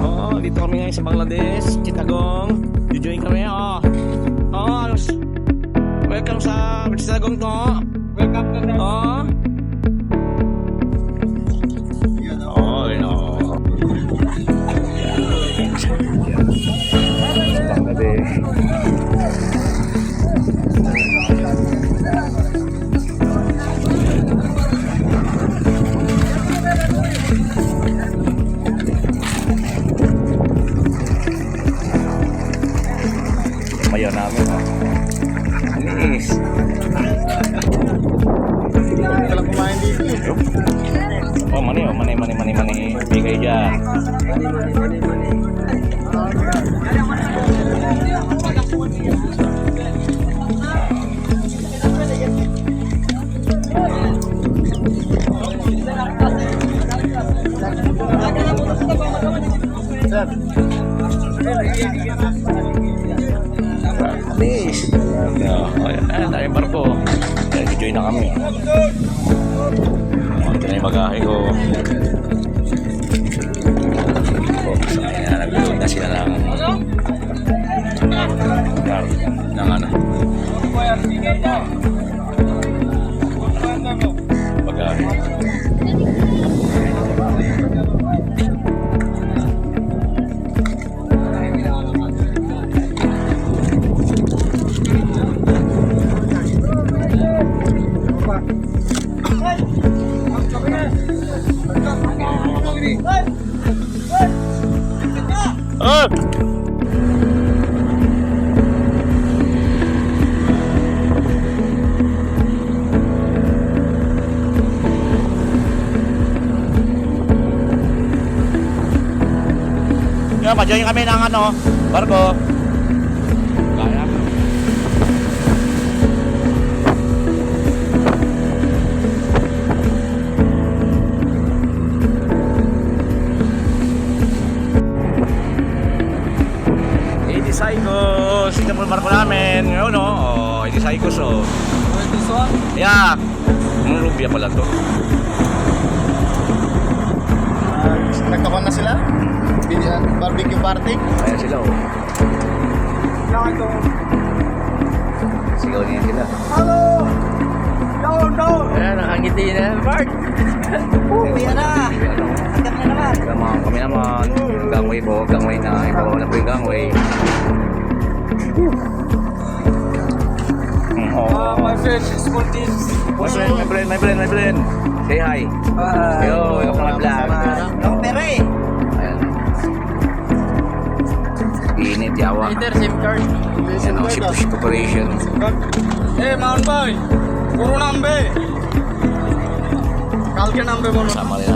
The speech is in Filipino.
Oh, dito kami ngayon sa Bangladesh, Chittagong. Join kami, oh. Oh, welcome sa Chittagong to. Welcome to the... Oh. Oh, you know. Bangladesh. Mayo namin, ha. Anis. Kalau kumain dito. Oh, mani. Bigay dyan. Anis. Ayan, tayong barko. Join na kami. Ito na yung bagahe ko. Ayan, nag-load na sila ng ano. Bagahe. Oh! Yan, pa-join kami ng ano, barko. Kaya. Saikos, ito po barko namin ngayon, no? Oh, hindi Saikos, oh. This one? Yeah, Rubia pala to. Nagkakuan na sila? Barbecue party? Ayan sila, oh. Kailangan ito. Sigaw niya sila. Hello! Down! Ayan, nakangiti na, Bart. Hindi na! Agad na naman! Kami naman. Gangway po, gangway na. Ibabaw na po yung gangway. My friend, school teams. My friend. Say hi. Yo, yung mga vlog. Yung pera eh. Ayan. Init, yawa. Later, SIM card. Yan ang ship operation. Eh, Mount Boy. Puro nambe. Kalke nambe bolo. Sama rin